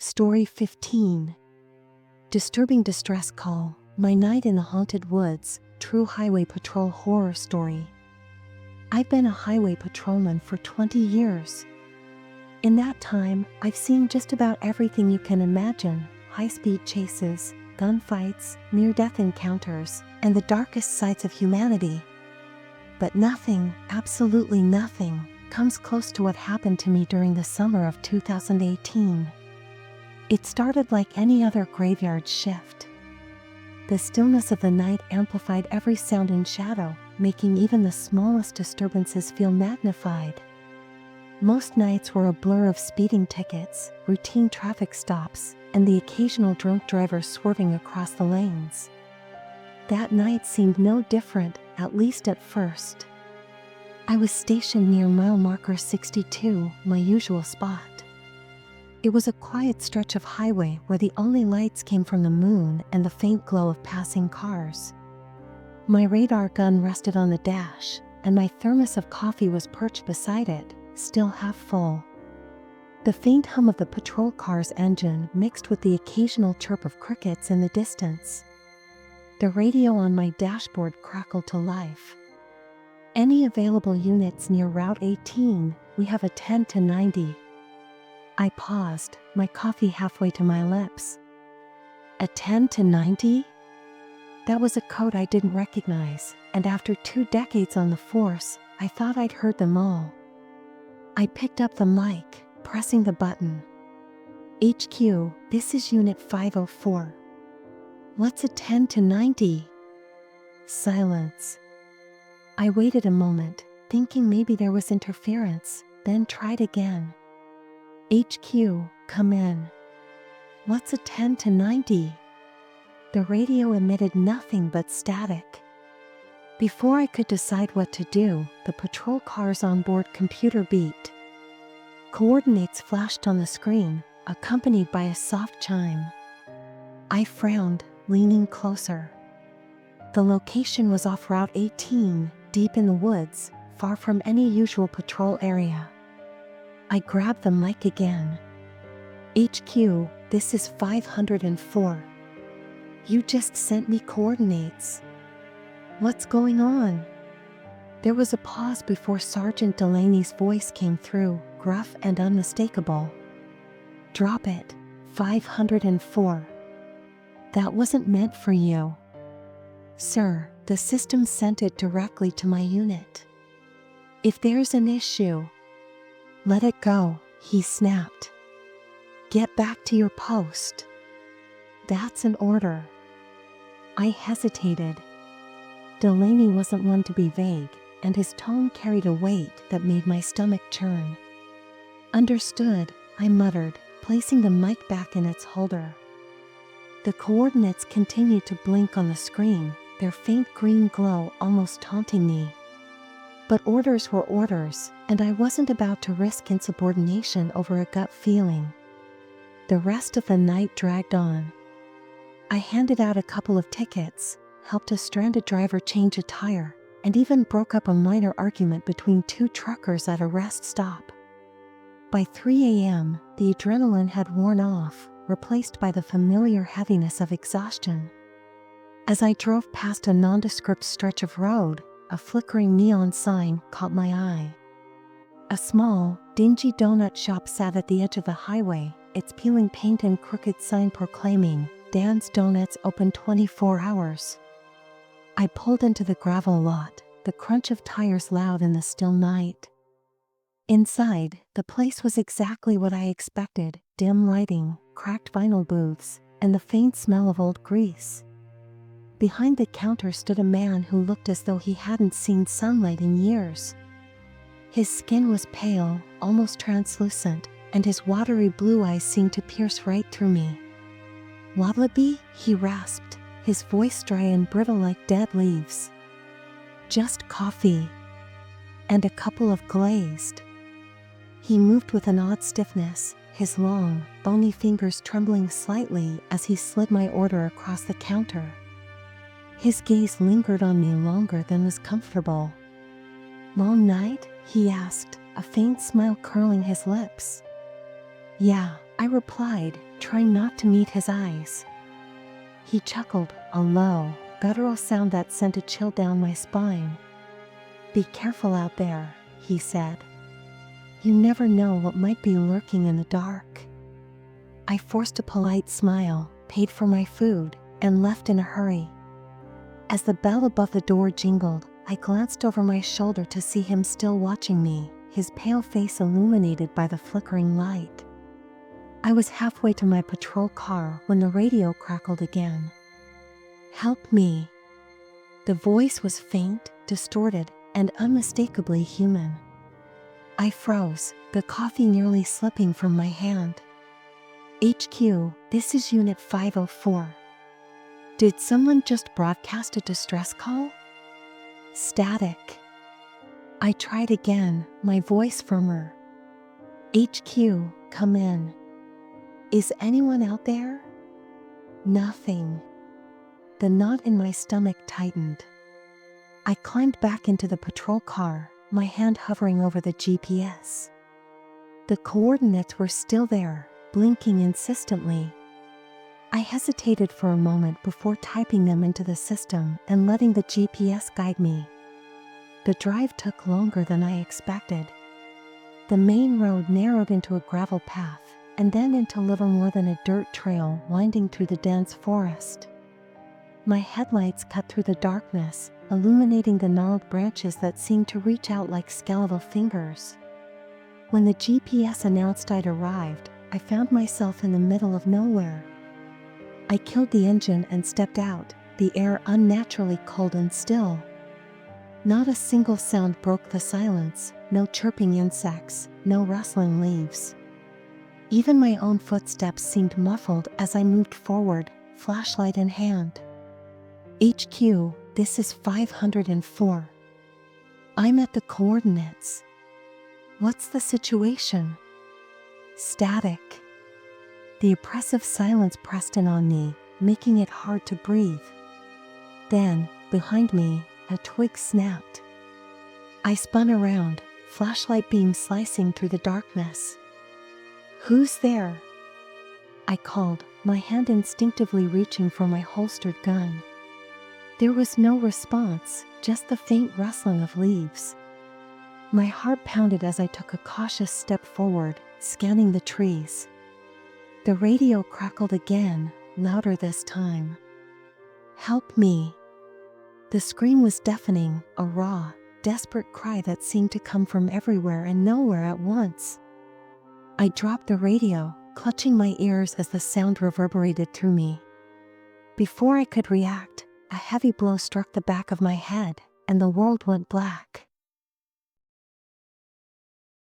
Story 15. Disturbing distress call. My night in the haunted woods. True highway patrol horror story. I've been a highway patrolman for 20 years. In that time, I've seen just about everything you can imagine: high-speed chases, gunfights, near-death encounters, and the darkest sides of humanity. But nothing, absolutely nothing, comes close to what happened to me during the summer of 2018. It started like any other graveyard shift. The stillness of the night amplified every sound and shadow, making even the smallest disturbances feel magnified. Most nights were a blur of speeding tickets, routine traffic stops, and the occasional drunk driver swerving across the lanes. That night seemed no different, at least at first. I was stationed near mile marker 62, my usual spot. It was a quiet stretch of highway where the only lights came from the moon and the faint glow of passing cars. My radar gun rested on the dash, and my thermos of coffee was perched beside it, still half full. The faint hum of the patrol car's engine mixed with the occasional chirp of crickets in the distance. The radio on my dashboard crackled to life. Any available units near Route 18, we have a 10 to 90. I paused, my coffee halfway to my lips. A 10 to 90? That was a code I didn't recognize, and after 2 decades on the force, I thought I'd heard them all. I picked up the mic, pressing the button. HQ, this is Unit 504. What's a 10 to 90? Silence. I waited a moment, thinking maybe there was interference, then tried again. HQ, come in. What's a 10 to 90? The radio emitted nothing but static. Before I could decide what to do, the patrol car's onboard computer beeped. Coordinates flashed on the screen, accompanied by a soft chime. I frowned, leaning closer. The location was off Route 18, deep in the woods, far from any usual patrol area. I grabbed the mic again. HQ, this is 504. You just sent me coordinates. What's going on? There was a pause before Sergeant Delaney's voice came through, gruff and unmistakable. Drop it, 504. That wasn't meant for you. Sir, the system sent it directly to my unit. If there's an issue, let it go, he snapped. Get back to your post. That's an order. I hesitated. Delaney wasn't one to be vague, and his tone carried a weight that made my stomach churn. Understood, I muttered, placing the mic back in its holder. The coordinates continued to blink on the screen, their faint green glow almost taunting me. But orders were orders, and I wasn't about to risk insubordination over a gut feeling. The rest of the night dragged on. I handed out a couple of tickets, helped a stranded driver change a tire, and even broke up a minor argument between 2 truckers at a rest stop. By 3 a.m., the adrenaline had worn off, replaced by the familiar heaviness of exhaustion. As I drove past a nondescript stretch of road, a flickering neon sign caught my eye. A small, dingy donut shop sat at the edge of the highway, its peeling paint and crooked sign proclaiming, "Dan's Donuts open 24 hours." I pulled into the gravel lot, the crunch of tires loud in the still night. Inside, the place was exactly what I expected: dim lighting, cracked vinyl booths, and the faint smell of old grease. Behind the counter stood a man who looked as though he hadn't seen sunlight in years. His skin was pale, almost translucent, and his watery blue eyes seemed to pierce right through me. "Wallaby?" he rasped, his voice dry and brittle like dead leaves. "Just coffee. And a couple of glazed." He moved with an odd stiffness, his long, bony fingers trembling slightly as he slid my order across the counter. His gaze lingered on me longer than was comfortable. "Long night?" he asked, a faint smile curling his lips. "Yeah, I replied, trying not to meet his eyes. He chuckled, a low, guttural sound that sent a chill down my spine. "Be careful out there," he said. "You never know what might be lurking in the dark." I forced a polite smile, paid for my food, and left in a hurry. As the bell above the door jingled, I glanced over my shoulder to see him still watching me, his pale face illuminated by the flickering light. I was halfway to my patrol car when the radio crackled again. "Help me." The voice was faint, distorted, and unmistakably human. I froze, the coffee nearly slipping from my hand. "HQ, this is Unit 504. Did someone just broadcast a distress call?" Static. I tried again, my voice firmer. "HQ, come in. Is anyone out there?" Nothing. The knot in my stomach tightened. I climbed back into the patrol car, my hand hovering over the GPS. The coordinates were still there, blinking insistently. I hesitated for a moment before typing them into the system and letting the GPS guide me. The drive took longer than I expected. The main road narrowed into a gravel path, and then into little more than a dirt trail winding through the dense forest. My headlights cut through the darkness, illuminating the gnarled branches that seemed to reach out like skeletal fingers. When the GPS announced I'd arrived, I found myself in the middle of nowhere. I killed the engine and stepped out, the air unnaturally cold and still. Not a single sound broke the silence, no chirping insects, no rustling leaves. Even my own footsteps seemed muffled as I moved forward, flashlight in hand. "HQ, this is 504. I'm at the coordinates. What's the situation?" Static. The oppressive silence pressed in on me, making it hard to breathe. Then, behind me, a twig snapped. I spun around, flashlight beam slicing through the darkness. "Who's there?" I called, my hand instinctively reaching for my holstered gun. There was no response, just the faint rustling of leaves. My heart pounded as I took a cautious step forward, scanning the trees. The radio crackled again, louder this time. "Help me." The scream was deafening, a raw, desperate cry that seemed to come from everywhere and nowhere at once. I dropped the radio, clutching my ears as the sound reverberated through me. Before I could react, a heavy blow struck the back of my head, and the world went black.